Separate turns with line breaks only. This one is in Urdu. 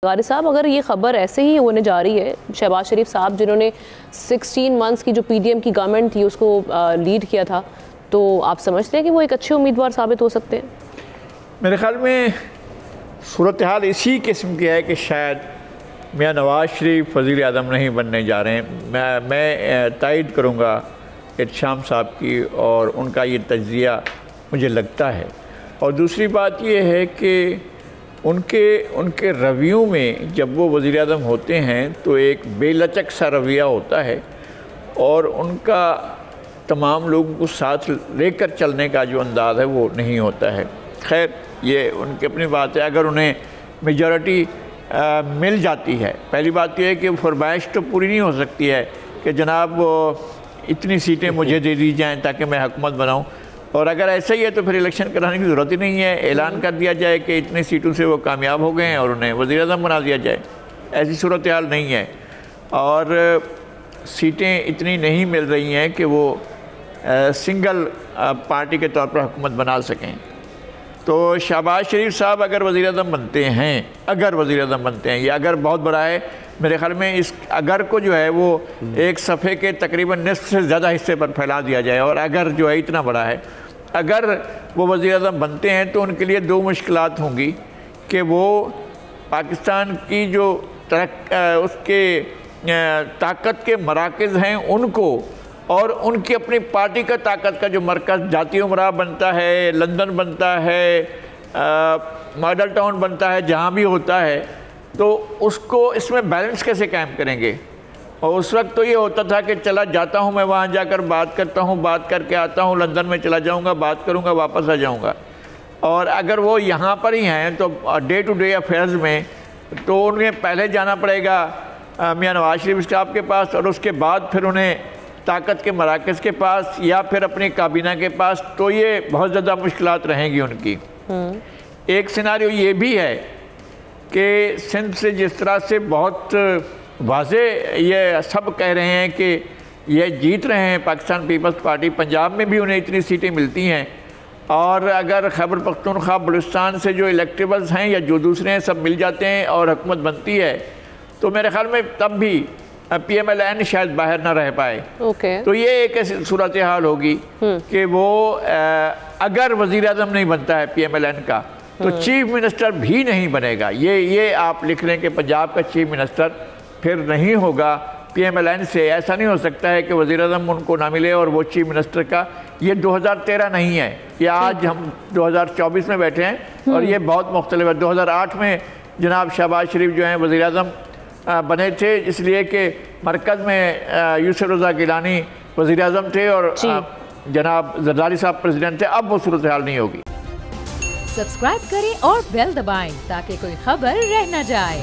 غارِ صاحب اگر یہ خبر ایسے ہی ہونے جا رہی ہے، شہباز شریف صاحب جنہوں نے 16 منتھس کی جو پی ڈی ایم کی گورنمنٹ تھی اس کو لیڈ کیا تھا، تو آپ سمجھتے ہیں کہ وہ ایک اچھے امیدوار ثابت ہو سکتے ہیں؟
میرے خیال میں صورتحال اسی قسم کی ہے کہ شاید میاں نواز شریف وزیر اعظم نہیں بننے جا رہے ہیں۔ میں تائید کروں گا احتشام صاحب کی، اور ان کا یہ تجزیہ مجھے لگتا ہے۔ اور دوسری بات یہ ہے کہ ان کے رویوں میں جب وہ وزیر اعظم ہوتے ہیں تو ایک بے لچک سا رویہ ہوتا ہے، اور ان کا تمام لوگوں کو ساتھ لے کر چلنے کا جو انداز ہے وہ نہیں ہوتا ہے۔ خیر یہ ان کی اپنی بات ہے۔ اگر انہیں میجورٹی مل جاتی ہے، پہلی بات یہ ہے کہ فرمائش تو پوری نہیں ہو سکتی ہے کہ جناب اتنی سیٹیں مجھے دے دی جائیں تاکہ میں حکومت بناؤں، اور اگر ایسا ہی ہے تو پھر الیکشن کرانے کی ضرورت ہی نہیں ہے۔ اعلان کر دیا جائے کہ اتنی سیٹوں سے وہ کامیاب ہو گئے ہیں اور انہیں وزیر اعظم بنا دیا جائے۔ ایسی صورتحال نہیں ہے، اور سیٹیں اتنی نہیں مل رہی ہیں کہ وہ سنگل پارٹی کے طور پر حکومت بنا سکیں۔ تو شہباز شریف صاحب اگر وزیر اعظم بنتے ہیں، یہ اگر بہت بڑا ہے، میرے خیال میں اس اگر کو جو ہے وہ ایک صفحے کے تقریباً نصف سے زیادہ حصے پر پھیلا دیا جائے، اور اگر جو ہے اتنا بڑا ہے، اگر وہ وزیر اعظم بنتے ہیں تو ان کے لیے دو مشکلات ہوں گی کہ وہ پاکستان کی جو اس کے طاقت کے مراکز ہیں ان کو، اور ان کی اپنی پارٹی کا طاقت کا جو مرکز جاتی امراء بنتا ہے، لندن بنتا ہے، ماڈل ٹاؤن بنتا ہے، جہاں بھی ہوتا ہے، تو اس کو اس میں بیلنس کیسے قائم کریں گے؟ اور اس وقت تو یہ ہوتا تھا کہ چلا جاتا ہوں میں وہاں جا کر بات کرتا ہوں، بات کر کے آتا ہوں، لندن میں چلا جاؤں گا، بات کروں گا، واپس آ جاؤں گا۔ اور اگر وہ یہاں پر ہی ہیں تو ڈے ٹو ڈے افیئرز میں تو انہیں پہلے جانا پڑے گا میاں نواز شریف صاحب کے پاس، اور اس کے بعد پھر انہیں طاقت کے مراکز کے پاس یا پھر اپنی کابینہ کے پاس، تو یہ بہت زیادہ مشکلات رہیں گی ان کی۔ ایک سیناریو یہ بھی ہے کہ سندھ سے جس طرح سے بہت واضح یہ سب کہہ رہے ہیں کہ یہ جیت رہے ہیں پاکستان پیپلز پارٹی، پنجاب میں بھی انہیں اتنی سیٹیں ملتی ہیں، اور اگر خیبر پختونخوا بلوچستان سے جو الیکٹیبلز ہیں یا جو دوسرے ہیں سب مل جاتے ہیں اور حکومت بنتی ہے، تو میرے خیال میں تب بھی پی ایم ایل این شاید باہر نہ رہ پائے۔ تو یہ ایک ایسی صورتحال ہوگی کہ وہ اگر وزیر اعظم نہیں بنتا ہے پی ایم ایل این کا، تو چیف منسٹر بھی نہیں بنے گا۔ یہ آپ لکھ لیں کہ پنجاب کا چیف منسٹر پھر نہیں ہوگا پی ایم ایل این سے۔ ایسا نہیں ہو سکتا ہے کہ وزیر اعظم ان کو نہ ملے اور وہ چیف منسٹر کا۔ یہ 2013 نہیں ہے، یہ آج ہم 2024 میں بیٹھے ہیں، اور یہ بہت مختلف ہے۔ 2008 میں جناب شہباز شریف جو ہیں وزیر اعظم بنے تھے، اس لیے کہ مرکز میں یوسف رضا گیلانی وزیر اعظم تھے اور جناب زرداری صاحب پریزیڈنٹ تھے۔ اب وہ صورتحال نہیں ہوگی۔
سبسکرائب کریں اور بیل دبائیں تاکہ کوئی خبر رہ نہ جائے۔